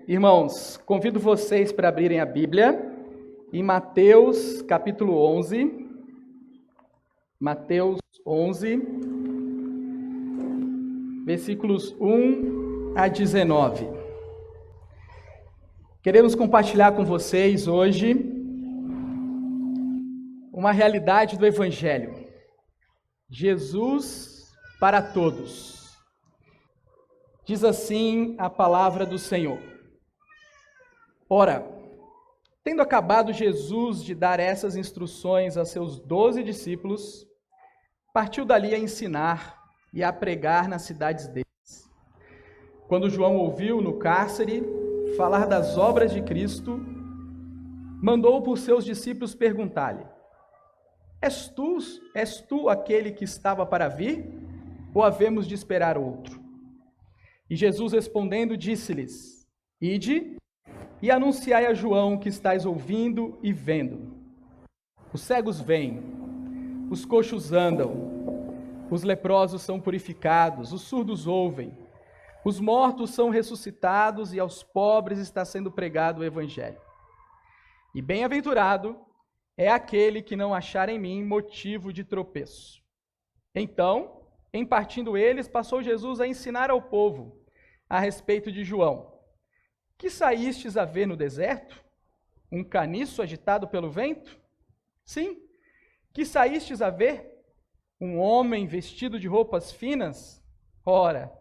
Irmãos, convido vocês para abrirem a Bíblia em Mateus capítulo 11. Mateus 11, versículos 1 a 19. Queremos compartilhar com vocês hoje uma realidade do Evangelho. Jesus para todos. Diz assim a palavra do Senhor. Ora, tendo acabado Jesus de dar essas instruções a seus 12 discípulos, partiu dali a ensinar e a pregar nas cidades deles. Quando João ouviu no cárcere falar das obras de Cristo, mandou por seus discípulos perguntar-lhe: És tu aquele que estava para vir, ou havemos de esperar outro? E Jesus respondendo disse-lhes: Ide e anunciai a João que estáis ouvindo e vendo. Os cegos veem, os coxos andam, os leprosos são purificados, os surdos ouvem, os mortos são ressuscitados e aos pobres está sendo pregado o Evangelho. E bem-aventurado é aquele que não achar em mim motivo de tropeço. Então, em partindo eles, passou Jesus a ensinar ao povo a respeito de João. Que saístes a ver no deserto? Um caniço agitado pelo vento? Sim. Que saístes a ver? Um homem vestido de roupas finas? Ora,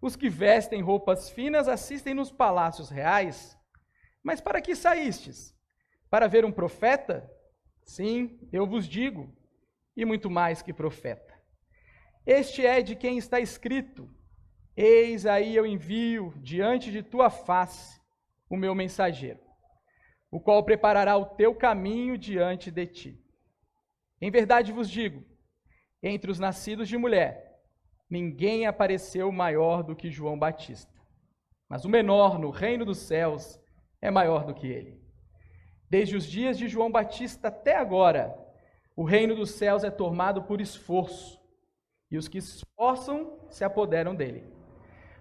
os que vestem roupas finas assistem nos palácios reais. Mas para que saístes? Para ver um profeta? Sim, eu vos digo, e muito mais que profeta. Este é de quem está escrito: Eis aí eu envio diante de tua face o meu mensageiro, o qual preparará o teu caminho diante de ti. Em verdade vos digo, entre os nascidos de mulher, ninguém apareceu maior do que João Batista, mas o menor no reino dos céus é maior do que ele. Desde os dias de João Batista até agora, o reino dos céus é tomado por esforço, e os que se esforçam se apoderam dele.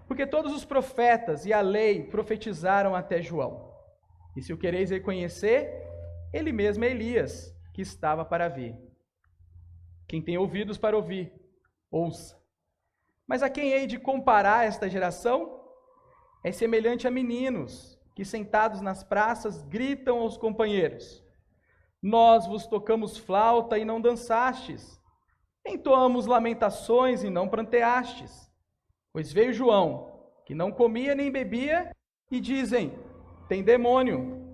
Porque todos os profetas e a lei profetizaram até João. E se o quereis reconhecer, ele mesmo é Elias, que estava para vir. Quem tem ouvidos para ouvir, ouça. Mas a quem hei de comparar esta geração? É semelhante a meninos, que sentados nas praças gritam aos companheiros: Nós vos tocamos flauta e não dançastes, entoamos lamentações e não pranteastes. Pois veio João, que não comia nem bebia, e dizem: tem demônio.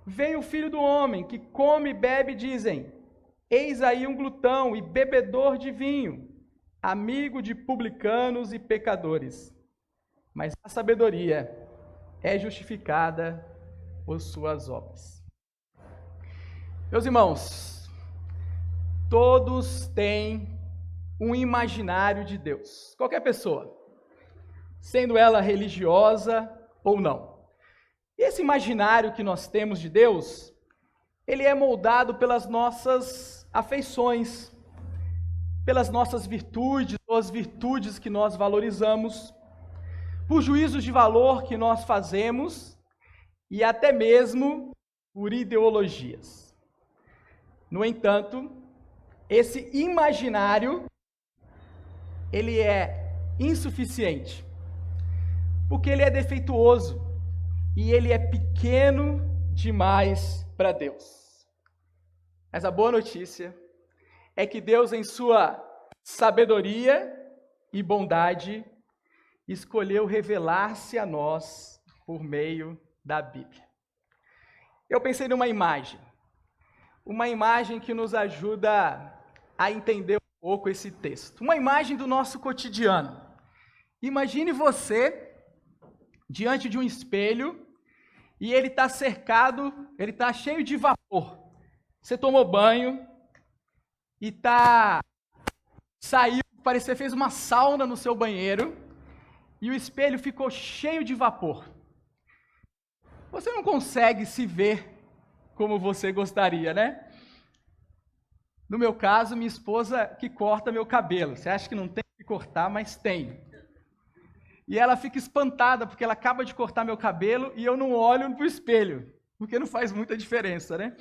Veio o Filho do Homem, que come e bebe, e dizem: eis aí um glutão e bebedor de vinho, amigo de publicanos e pecadores. Mas a sabedoria é justificada por suas obras. Meus irmãos, todos têm um imaginário de Deus. Qualquer pessoa, sendo ela religiosa ou não. E esse imaginário que nós temos de Deus, ele é moldado pelas nossas afeições, pelas nossas virtudes, ou as virtudes que nós valorizamos, por juízos de valor que nós fazemos e até mesmo por ideologias. No entanto, esse imaginário, ele é insuficiente, porque ele é defeituoso e ele é pequeno demais para Deus. Mas a boa notícia é que Deus, em sua sabedoria e bondade, escolheu revelar-se a nós por meio da Bíblia. Eu pensei numa imagem que nos ajuda a entender um pouco esse texto. Uma imagem do nosso cotidiano. Imagine você diante de um espelho e ele está cercado, ele está cheio de vapor. Você tomou banho e saiu, parecia fez uma sauna no seu banheiro e o espelho ficou cheio de vapor. Você não consegue se ver como você gostaria, né? No meu caso, minha esposa que corta meu cabelo. Você acha que não tem que cortar, mas tem. e ela fica espantada porque ela acaba de cortar meu cabelo e eu não olho para o espelho, porque não faz muita diferença, né?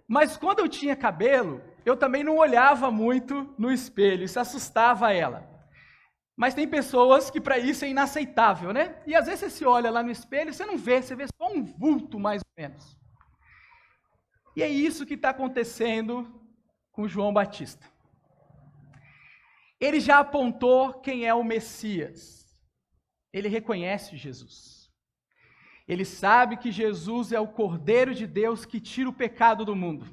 Mas quando eu tinha cabelo, eu também não olhava muito no espelho, isso assustava ela. Mas tem pessoas que para isso é inaceitável, né? E às vezes você se olha lá no espelho e você não vê, você vê só um vulto mais ou menos. E é isso que está acontecendo com João Batista. Ele já apontou quem é o Messias. Ele reconhece Jesus. Ele sabe que Jesus é o Cordeiro de Deus que tira o pecado do mundo.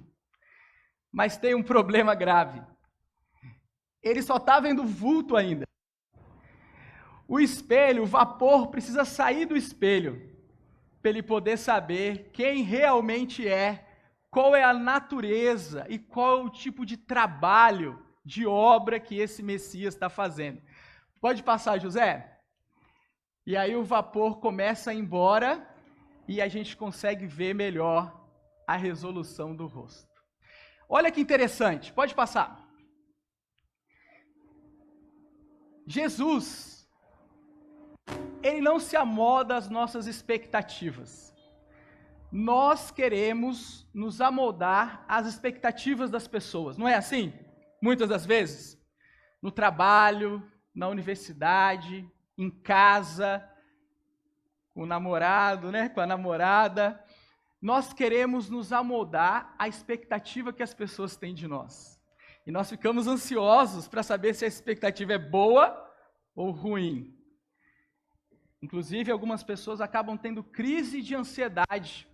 Mas tem um problema grave. Ele só está vendo vulto ainda. O espelho, o vapor, precisa sair do espelho para ele poder saber quem realmente é, qual é a natureza e qual é o tipo de trabalho, de obra que esse Messias está fazendo. Pode passar, José? E aí o vapor começa a ir embora e a gente consegue ver melhor a resolução do rosto. Olha que interessante, pode passar. Jesus, ele não se amoda às nossas expectativas. Nós queremos nos amoldar às expectativas das pessoas, não é assim? Muitas das vezes, no trabalho, na universidade, em casa, com o namorado, né, com a namorada, nós queremos nos amoldar à expectativa que as pessoas têm de nós. E nós ficamos ansiosos para saber se a expectativa é boa ou ruim. Inclusive, algumas pessoas acabam tendo crise de ansiedade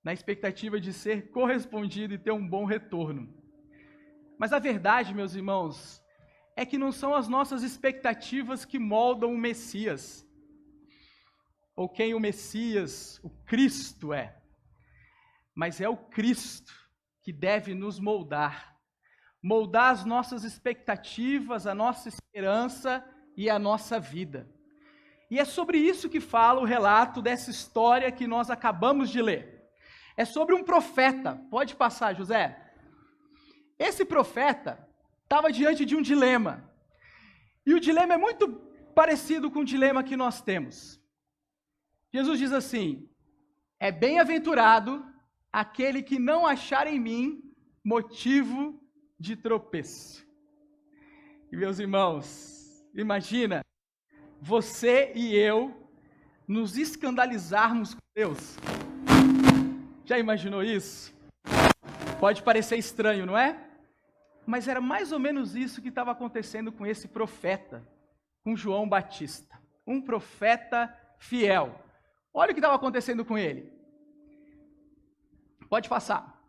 na expectativa de ser correspondido e ter um bom retorno. Mas a verdade, meus irmãos, é que não são as nossas expectativas que moldam o Messias, ou quem o Messias, o Cristo é, mas é o Cristo que deve nos moldar as nossas expectativas, a nossa esperança e a nossa vida. E é sobre isso que fala o relato dessa história que nós acabamos de ler. É sobre um profeta. Pode passar, José. Esse profeta estava diante de um dilema. E o dilema é muito parecido com o dilema que nós temos. Jesus diz assim: é bem-aventurado aquele que não achar em mim motivo de tropeço. E meus irmãos, imagina você e eu nos escandalizarmos com Deus. Já imaginou isso? Pode parecer estranho, não é? Mas era mais ou menos isso que estava acontecendo com esse profeta, com João Batista. Um profeta fiel. Olha o que estava acontecendo com ele. Pode passar.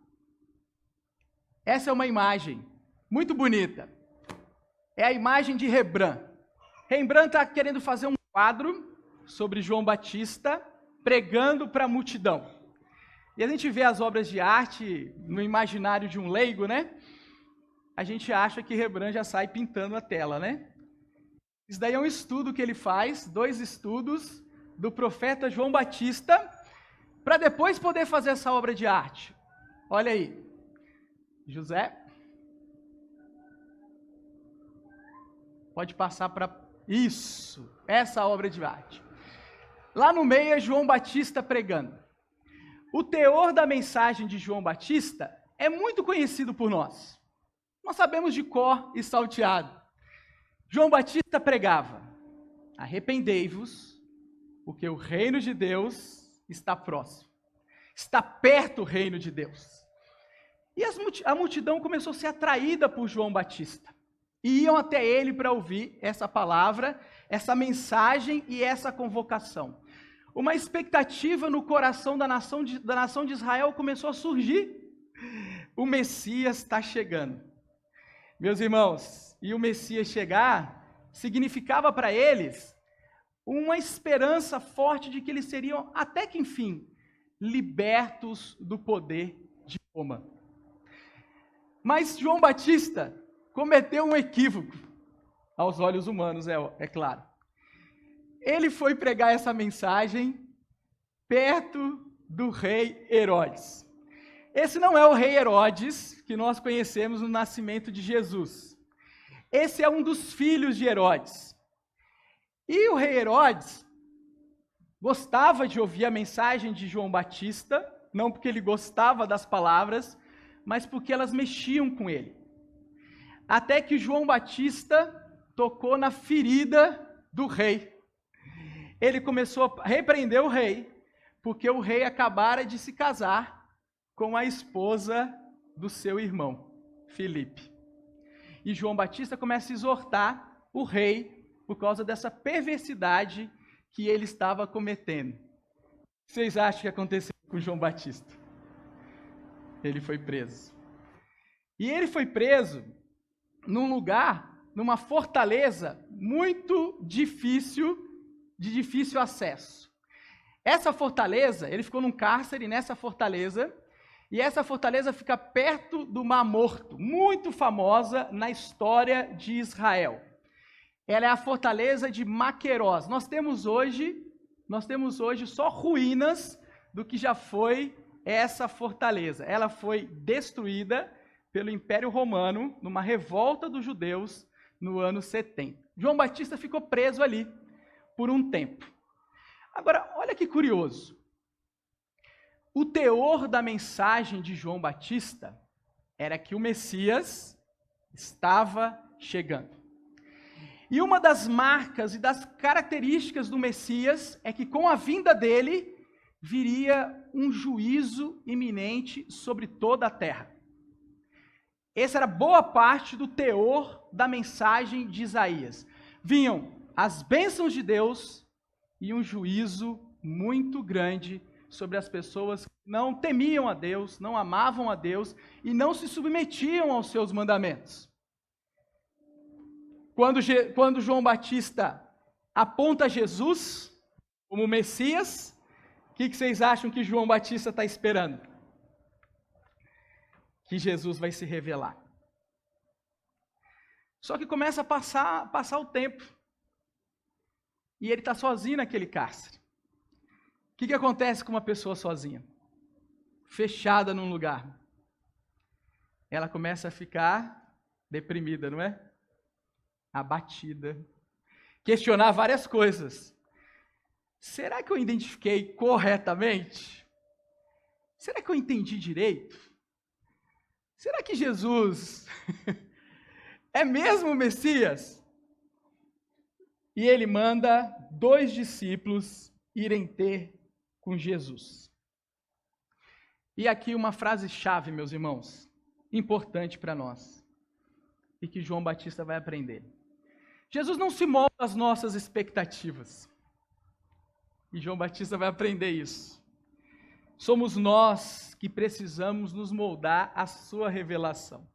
Essa é uma imagem muito bonita. É a imagem de Rembrandt. Rembrandt está querendo fazer um quadro sobre João Batista pregando para a multidão. E a gente vê as obras de arte no imaginário de um leigo, né? A gente acha que Rembrandt já sai pintando a tela, né? Isso daí é um estudo que ele faz, 2 estudos do profeta João Batista, para depois poder fazer essa obra de arte. Olha aí. José. Pode passar para isso, essa obra de arte. Lá no meio é João Batista pregando. O teor da mensagem de João Batista é muito conhecido por nós. Nós sabemos de cor e salteado. João Batista pregava: arrependei-vos, porque o reino de Deus está próximo. Está perto o reino de Deus. E a multidão começou a ser atraída por João Batista. E iam até ele para ouvir essa palavra, essa mensagem e essa convocação. Uma expectativa no coração da nação de Israel começou a surgir. O Messias está chegando. Meus irmãos, e o Messias chegar significava para eles uma esperança forte de que eles seriam, até que enfim, libertos do poder de Roma. Mas João Batista cometeu um equívoco, aos olhos humanos, é claro. Ele foi pregar essa mensagem perto do rei Herodes. Esse não é o rei Herodes que nós conhecemos no nascimento de Jesus. Esse é um dos filhos de Herodes. E o rei Herodes gostava de ouvir a mensagem de João Batista, não porque ele gostava das palavras, mas porque elas mexiam com ele. Até que João Batista tocou na ferida do rei. Ele começou a repreender o rei, porque o rei acabara de se casar com a esposa do seu irmão, Filipe. E João Batista começa a exortar o rei por causa dessa perversidade que ele estava cometendo. O que vocês acham que aconteceu com João Batista? Ele foi preso. E ele foi preso num lugar, numa fortaleza muito difícil, de difícil acesso. Essa fortaleza, ele ficou num cárcere nessa fortaleza, e essa fortaleza fica perto do Mar Morto, muito famosa na história de Israel. Ela é a fortaleza de Maquerós. Nós temos hoje só ruínas do que já foi essa fortaleza. Ela foi destruída pelo Império Romano numa revolta dos judeus no ano 70. João Batista ficou preso ali por um tempo. Agora, olha que curioso. O teor da mensagem de João Batista era que o Messias estava chegando. E uma das marcas e das características do Messias é que com a vinda dele viria um juízo iminente sobre toda a terra. Essa era boa parte do teor da mensagem de Isaías. Vinham as bênçãos de Deus e um juízo muito grande sobre as pessoas que não temiam a Deus, não amavam a Deus e não se submetiam aos seus mandamentos. Quando João Batista aponta Jesus como Messias, o que vocês acham que João Batista está esperando? Que Jesus vai se revelar. Só que começa a passar o tempo. E ele está sozinho naquele cárcere. O que acontece com uma pessoa sozinha? Fechada num lugar. Ela começa a ficar deprimida, não é? Abatida. Questionar várias coisas. Será que eu identifiquei corretamente? Será que eu entendi direito? Será que Jesus é mesmo o Messias? E ele manda 2 discípulos irem ter com Jesus. E aqui uma frase-chave, meus irmãos, importante para nós, e que João Batista vai aprender. Jesus não se molda às nossas expectativas. E João Batista vai aprender isso. Somos nós que precisamos nos moldar à sua revelação.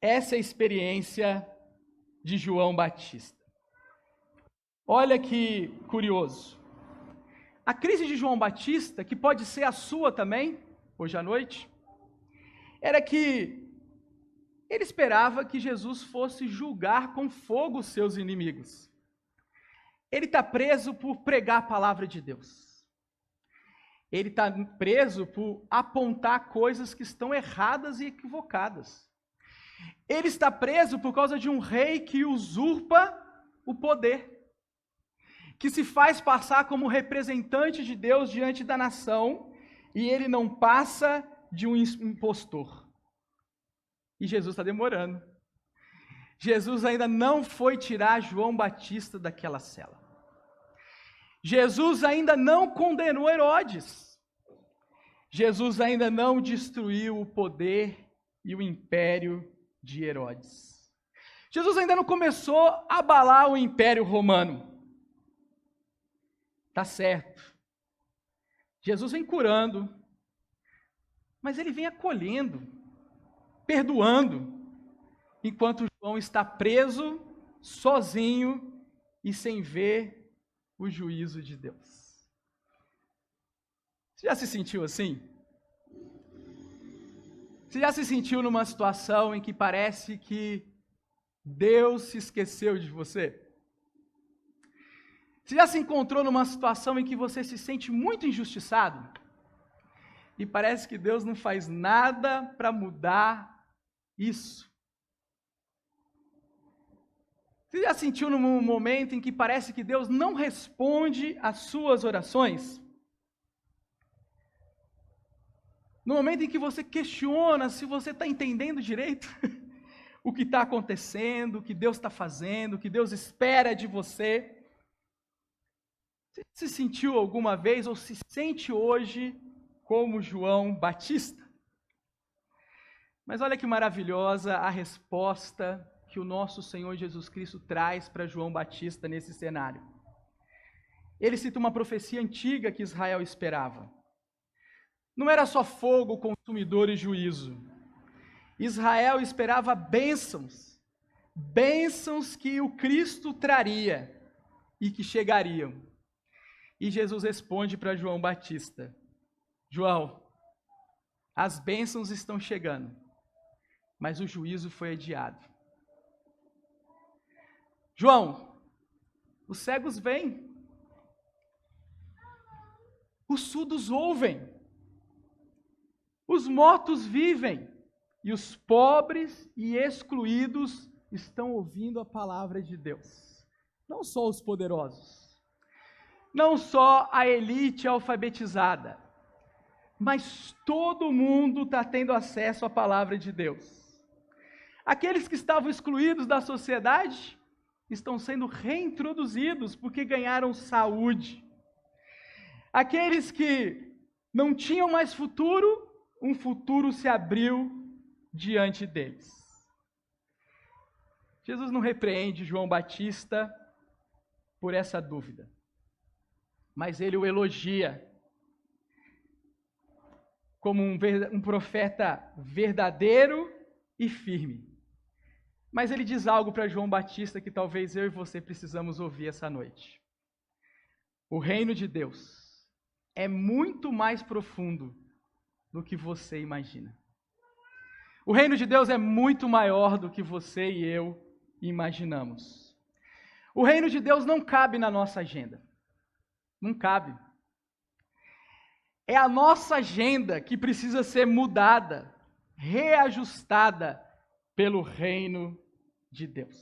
Essa é a experiência de João Batista. Olha que curioso. A crise de João Batista, que pode ser a sua também, hoje à noite, era que ele esperava que Jesus fosse julgar com fogo os seus inimigos. Ele está preso por pregar a palavra de Deus. Ele está preso por apontar coisas que estão erradas e equivocadas. Ele está preso por causa de um rei que usurpa o poder, que se faz passar como representante de Deus diante da nação, e ele não passa de um impostor. E Jesus está demorando. Jesus ainda não foi tirar João Batista daquela cela. Jesus ainda não condenou Herodes. Jesus ainda não destruiu o poder e o império de Herodes. Jesus ainda não começou a abalar o Império Romano. Tá certo. Jesus vem curando, mas ele vem acolhendo, perdoando, enquanto João está preso, sozinho e sem ver o juízo de Deus. Você já se sentiu assim? Você já se sentiu numa situação em que parece que Deus se esqueceu de você? Você já se encontrou numa situação em que você se sente muito injustiçado? E parece que Deus não faz nada para mudar isso? Você já sentiu num momento em que parece que Deus não responde às suas orações? No momento em que você questiona se você está entendendo direito o que está acontecendo, o que Deus está fazendo, o que Deus espera de você. Você se sentiu alguma vez ou se sente hoje como João Batista? Mas olha que maravilhosa a resposta que o nosso Senhor Jesus Cristo traz para João Batista nesse cenário. Ele cita uma profecia antiga que Israel esperava. Não era só fogo consumidor e juízo. Israel esperava bênçãos, bênçãos que o Cristo traria e que chegariam. E Jesus responde para João Batista: João, as bênçãos estão chegando, mas o juízo foi adiado. João, os cegos vêm, os surdos ouvem, os mortos vivem, e os pobres e excluídos estão ouvindo a palavra de Deus. Não só os poderosos, não só a elite alfabetizada, mas todo mundo está tendo acesso à palavra de Deus. Aqueles que estavam excluídos da sociedade estão sendo reintroduzidos porque ganharam saúde. Aqueles que não tinham mais futuro, um futuro se abriu diante deles. Jesus não repreende João Batista por essa dúvida, mas ele o elogia como um profeta verdadeiro e firme. Mas ele diz algo para João Batista que talvez eu e você precisamos ouvir essa noite. O reino de Deus é muito mais profundo do que você imagina. O reino de Deus é muito maior do que você e eu imaginamos. O reino de Deus não cabe na nossa agenda. Não cabe. É a nossa agenda que precisa ser mudada, reajustada pelo reino de Deus.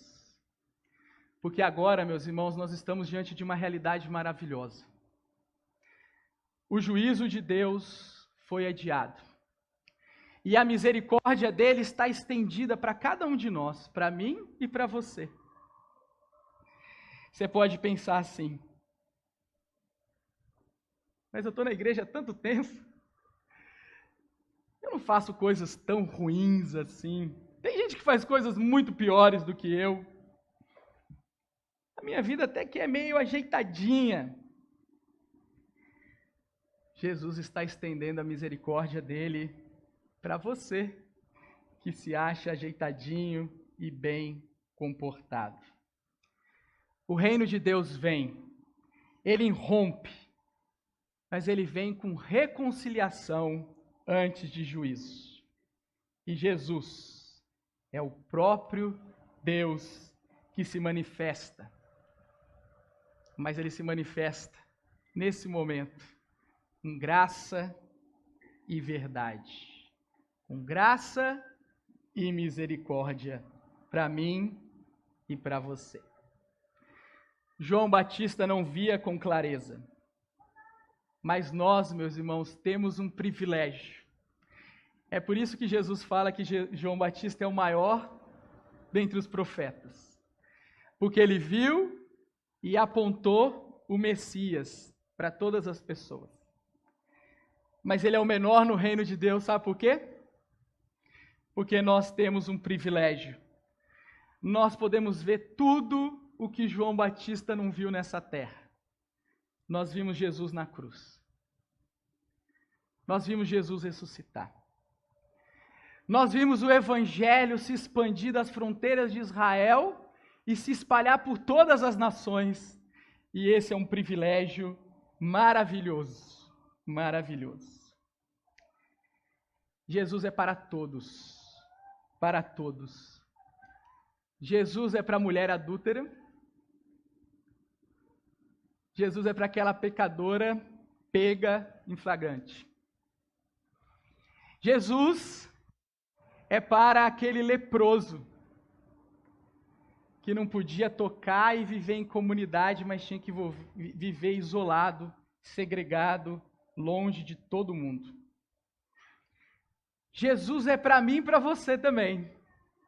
Porque agora, meus irmãos, nós estamos diante de uma realidade maravilhosa. O juízo de Deus foi adiado. E a misericórdia dele está estendida para cada um de nós, para mim e para você. Você pode pensar assim: mas eu estou na igreja há tanto tempo, eu não faço coisas tão ruins assim. Tem gente que faz coisas muito piores do que eu. A minha vida até que é meio ajeitadinha. Jesus está estendendo a misericórdia dele para você, que se acha ajeitadinho e bem comportado. O reino de Deus vem, ele irrompe, mas ele vem com reconciliação antes de juízo. E Jesus é o próprio Deus que se manifesta. Mas ele se manifesta nesse momento com graça e verdade. Com graça e misericórdia para mim e para você. João Batista não via com clareza. Mas nós, meus irmãos, temos um privilégio. É por isso que Jesus fala que João Batista é o maior dentre os profetas. Porque ele viu e apontou o Messias para todas as pessoas. Mas ele é o menor no reino de Deus, sabe por quê? Porque nós temos um privilégio. Nós podemos ver tudo o que João Batista não viu nessa terra. Nós vimos Jesus na cruz. Nós vimos Jesus ressuscitar. Nós vimos o Evangelho se expandir das fronteiras de Israel e se espalhar por todas as nações. E esse é um privilégio maravilhoso. Maravilhoso. Jesus é para todos. Para todos. Jesus é para a mulher adúltera. Jesus é para aquela pecadora pega em flagrante. Jesus é para aquele leproso. que não podia tocar e viver em comunidade, mas tinha que viver isolado, segregado, longe de todo mundo. Jesus é para mim e para você também.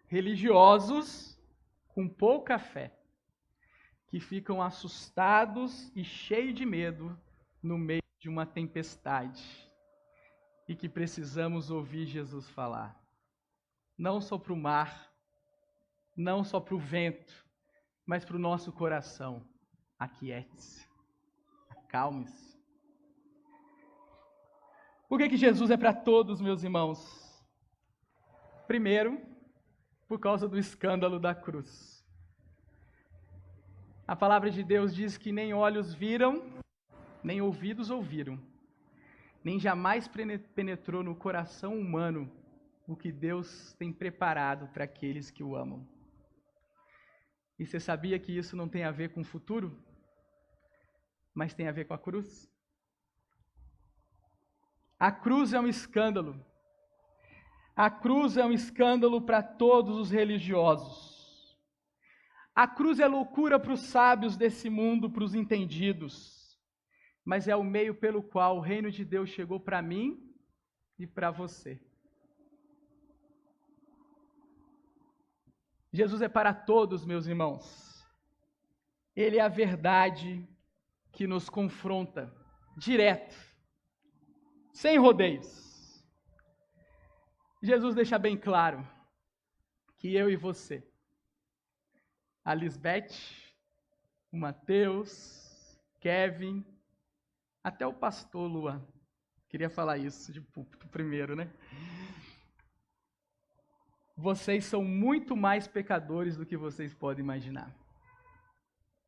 Religiosos com pouca fé, que ficam assustados e cheios de medo no meio de uma tempestade, e que precisamos ouvir Jesus falar. Não só para o mar, não só para o vento, mas para o nosso coração. Aquiete-se, acalme-se. Por que Jesus é para todos, meus irmãos? Primeiro, por causa do escândalo da cruz. A palavra de Deus diz que nem olhos viram, nem ouvidos ouviram, nem jamais penetrou no coração humano o que Deus tem preparado para aqueles que o amam. E você sabia que isso não tem a ver com o futuro, mas tem a ver com a cruz? A cruz é um escândalo. A cruz é um escândalo para todos os religiosos. A cruz é loucura para os sábios desse mundo, para os entendidos. Mas é o meio pelo qual o reino de Deus chegou para mim e para você. Jesus é para todos, meus irmãos. Ele é a verdade que nos confronta, direto, sem rodeios. Jesus deixa bem claro que eu e você, a Lisbeth, o Mateus, Kevin, até o pastor Luan, queria falar isso de púlpito primeiro, né? Vocês são muito mais pecadores do que vocês podem imaginar.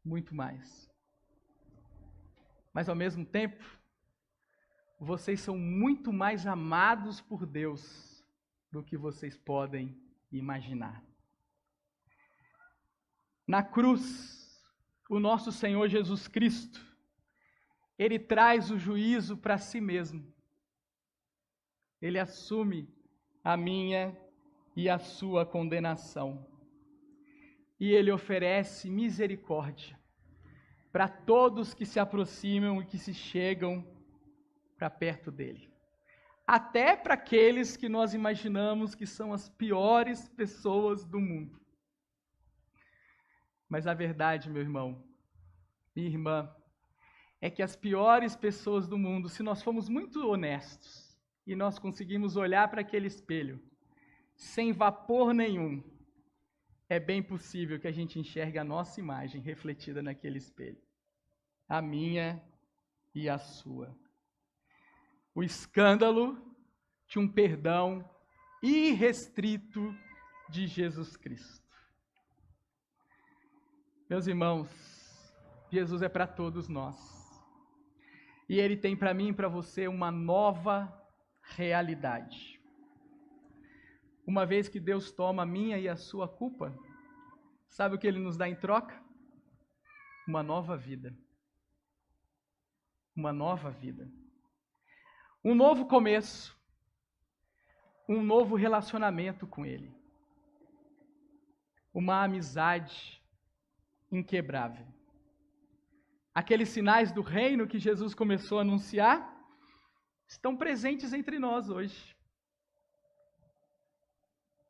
Muito mais. Mas ao mesmo tempo, vocês são muito mais amados por Deus do que vocês podem imaginar. Na cruz, o nosso Senhor Jesus Cristo, Ele traz o juízo para si mesmo. Ele assume a minha e a sua condenação. E Ele oferece misericórdia para todos que se aproximam e que se chegam para perto dEle. Até para aqueles que nós imaginamos que são as piores pessoas do mundo. Mas a verdade, meu irmão, minha irmã, é que as piores pessoas do mundo, se nós formos muito honestos e nós conseguimos olhar para aquele espelho sem vapor nenhum, é bem possível que a gente enxergue a nossa imagem refletida naquele espelho. A minha e a sua. O escândalo de um perdão irrestrito de Jesus Cristo. Meus irmãos, Jesus é para todos nós. E Ele tem para mim e para você uma nova realidade. Uma vez que Deus toma a minha e a sua culpa, sabe o que Ele nos dá em troca? Uma nova vida. Uma nova vida. Um novo começo. Um novo relacionamento com Ele. Uma amizade inquebrável. Aqueles sinais do reino que Jesus começou a anunciar estão presentes entre nós hoje.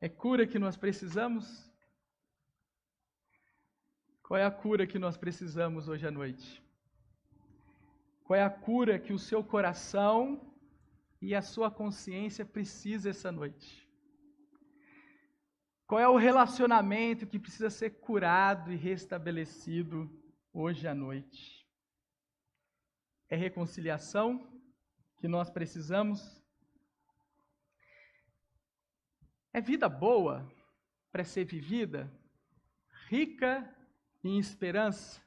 É cura que nós precisamos? Qual é a cura que nós precisamos hoje à noite? Qual é a cura que o seu coração e a sua consciência precisam essa noite? Qual é o relacionamento que precisa ser curado e restabelecido hoje à noite? É reconciliação que nós precisamos? É vida boa para ser vivida? Rica em esperança?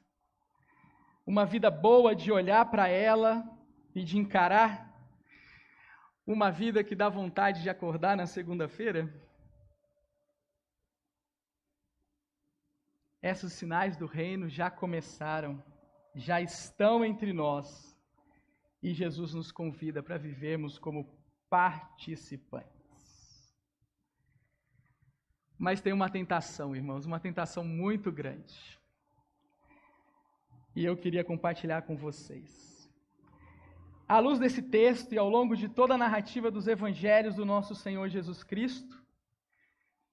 Uma vida boa de olhar para ela e de encarar? Uma vida que dá vontade de acordar na segunda-feira? Esses sinais do reino já começaram, já estão entre nós, e Jesus nos convida para vivermos como participantes. Mas tem uma tentação, irmãos, uma tentação muito grande. E eu queria compartilhar com vocês. À luz desse texto e ao longo de toda a narrativa dos evangelhos do nosso Senhor Jesus Cristo,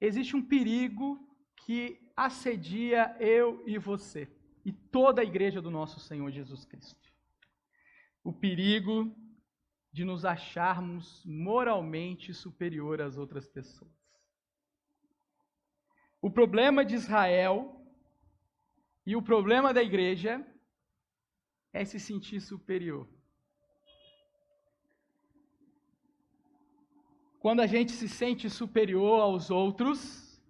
existe um perigo que assedia eu e você, e toda a igreja do nosso Senhor Jesus Cristo. O perigo de nos acharmos moralmente superior às outras pessoas. O problema de Israel e o problema da igreja é se sentir superior. Quando a gente se sente superior aos outros,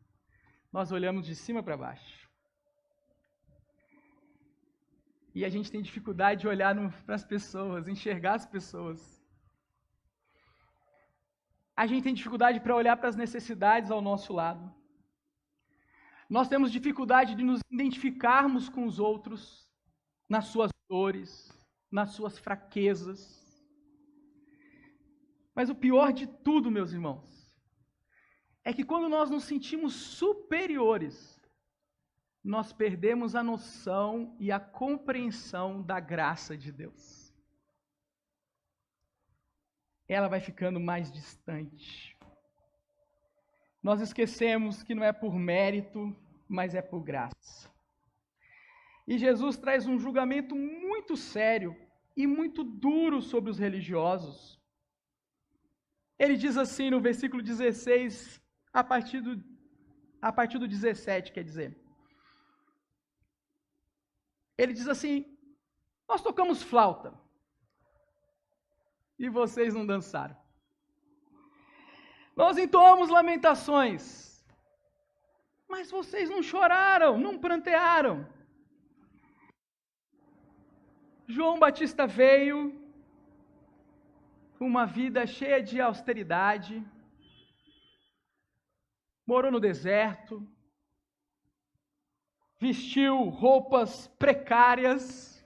nós olhamos de cima para baixo. E a gente tem dificuldade de olhar para as pessoas, enxergar as pessoas. A gente tem dificuldade para olhar para as necessidades ao nosso lado. Nós temos dificuldade de nos identificarmos com os outros, nas suas dores, nas suas fraquezas. Mas o pior de tudo, meus irmãos, é que quando nós nos sentimos superiores, nós perdemos a noção e a compreensão da graça de Deus. Ela vai ficando mais distante. Nós esquecemos que não é por mérito, mas é por graça. E Jesus traz um julgamento muito sério e muito duro sobre os religiosos. Ele diz assim no versículo 16, a partir do 17, quer dizer. Ele diz assim: nós tocamos flauta e vocês não dançaram. Nós entoamos lamentações, mas vocês não choraram, não prantearam. João Batista veio com uma vida cheia de austeridade, morou no deserto, vestiu roupas precárias,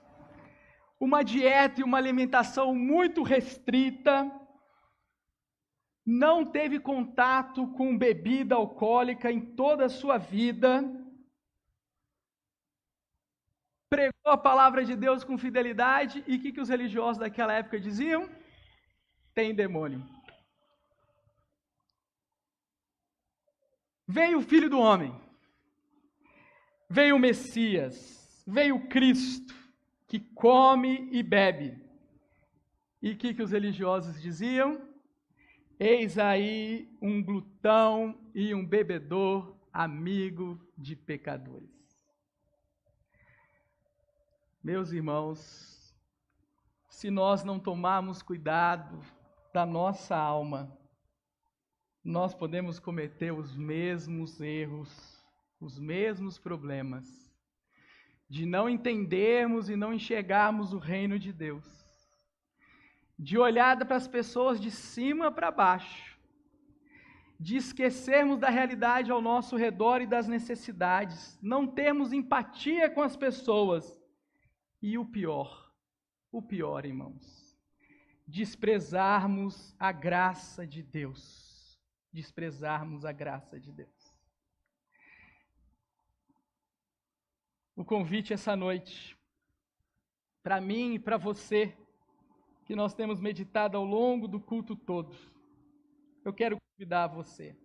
uma dieta e uma alimentação muito restrita, não teve contato com bebida alcoólica em toda a sua vida, pregou a palavra de Deus com fidelidade, e o que os religiosos daquela época diziam? Tem demônio. Veio o Filho do Homem, veio o Messias, veio o Cristo, que come e bebe. E o que os religiosos diziam? Eis aí um glutão e um bebedor, amigo de pecadores. Meus irmãos, se nós não tomarmos cuidado da nossa alma, nós podemos cometer os mesmos erros, os mesmos problemas, de não entendermos e não enxergarmos o reino de Deus, de olhar para as pessoas de cima para baixo, de esquecermos da realidade ao nosso redor e das necessidades, não termos empatia com as pessoas, e o pior, irmãos, desprezarmos a graça de Deus. Desprezarmos a graça de Deus. O convite essa noite, para mim e para você, que nós temos meditado ao longo do culto todo, eu quero convidar você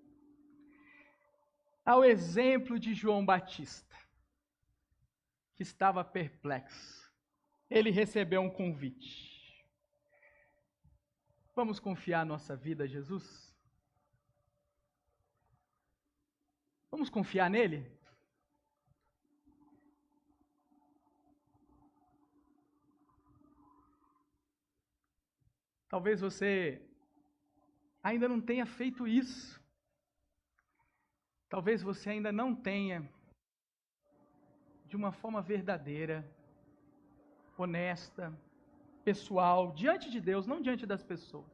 ao exemplo de João Batista, que estava perplexo. Ele recebeu um convite. Vamos confiar nossa vida a Jesus? Vamos confiar nele? Talvez você ainda não tenha feito isso. Talvez você ainda não tenha, de uma forma verdadeira, honesta, pessoal, diante de Deus, não diante das pessoas,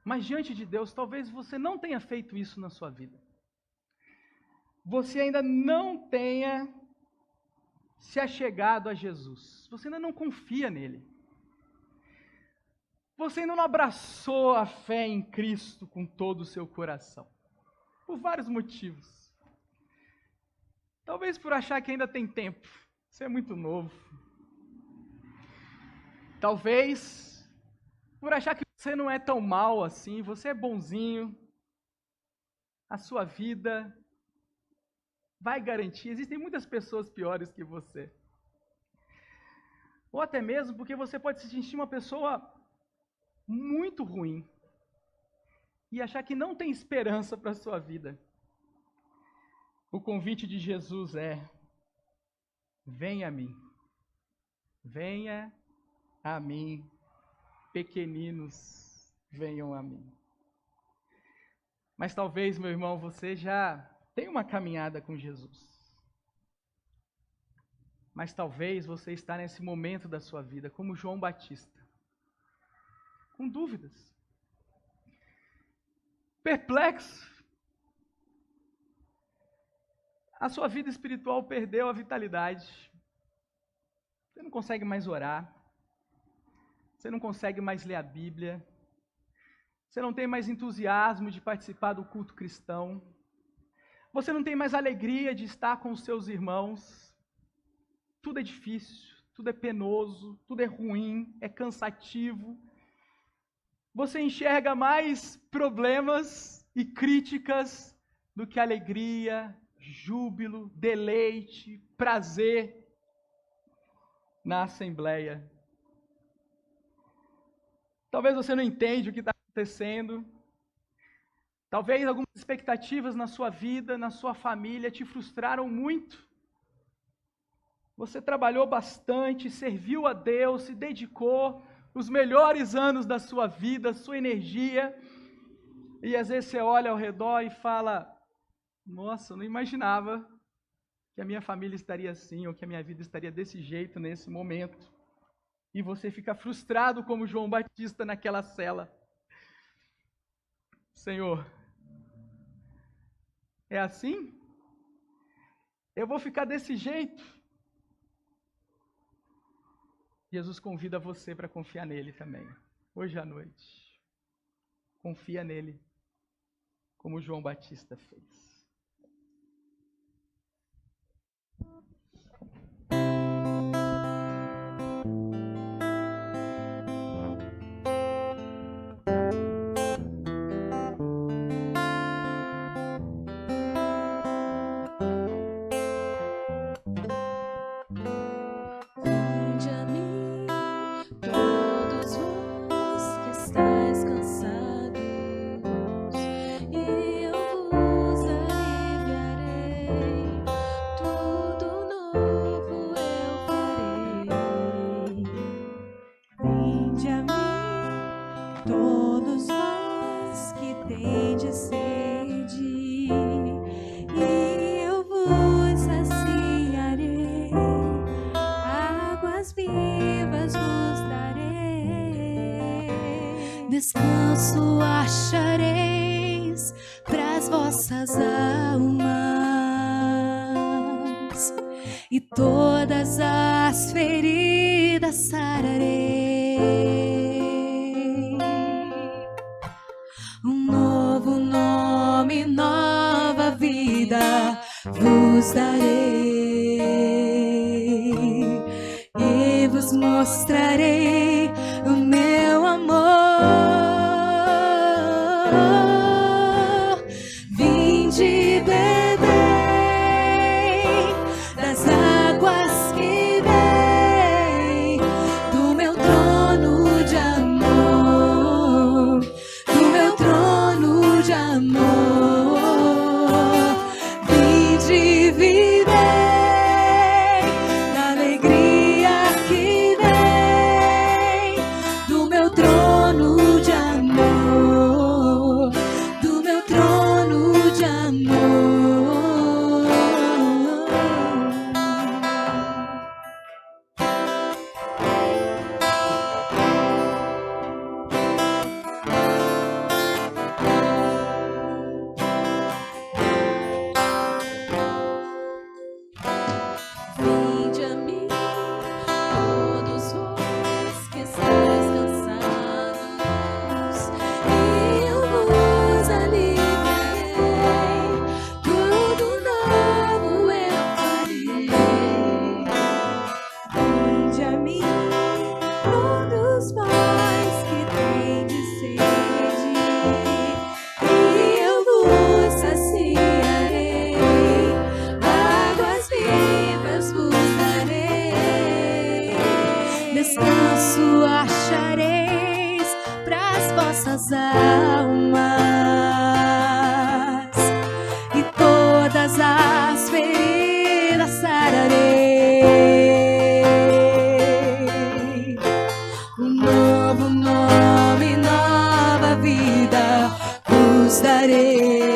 mas diante de Deus, talvez você não tenha feito isso na sua vida. Você ainda não tenha se achegado a Jesus. Você ainda não confia nele. Você ainda não abraçou a fé em Cristo com todo o seu coração. por vários motivos. Talvez por achar que ainda tem tempo, você é muito novo. Talvez por achar que você não é tão mal assim, você é bonzinho. A sua vida vai garantir, existem muitas pessoas piores que você. Ou até mesmo porque você pode se sentir uma pessoa muito ruim e achar que não tem esperança para a sua vida. O convite de Jesus é: venha a mim. Venha a mim, pequeninos, venham a mim. Mas talvez, meu irmão, você já tenha uma caminhada com Jesus. Mas talvez você está nesse momento da sua vida, como João Batista, com dúvidas, perplexo. A sua vida espiritual perdeu a vitalidade. Você não consegue mais orar. Você não consegue mais ler a Bíblia. Você não tem mais entusiasmo de participar do culto cristão. Você não tem mais alegria de estar com os seus irmãos. Tudo é difícil, tudo é penoso, tudo é ruim, é cansativo. Você enxerga mais problemas e críticas do que alegria, júbilo, deleite, prazer na Assembleia. Talvez você não entenda o que está acontecendo. Talvez algumas expectativas na sua vida, na sua família, te frustraram muito. Você trabalhou bastante, serviu a Deus, se dedicou os melhores anos da sua vida, sua energia, e às vezes você olha ao redor e fala: nossa, eu não imaginava que a minha família estaria assim, ou que a minha vida estaria desse jeito nesse momento. E você fica frustrado como João Batista naquela cela. Senhor, é assim? Eu vou ficar desse jeito? Jesus convida você para confiar nele também, hoje à noite. Confia nele, como João Batista fez. Descanso achareis pras vossas almas, e todas as feridas sararei. Um novo nome, nova vida vos darei, e vos mostrarei o meu amor. Vinde, bebei das águas que vêm do meu trono de amor, do meu trono de amor. Vinde, vivei da alegria que vem do meu trono de amor, do meu trono de amor. as almas e todas as feridas sararei. Um novo nome, nova vida vos darei.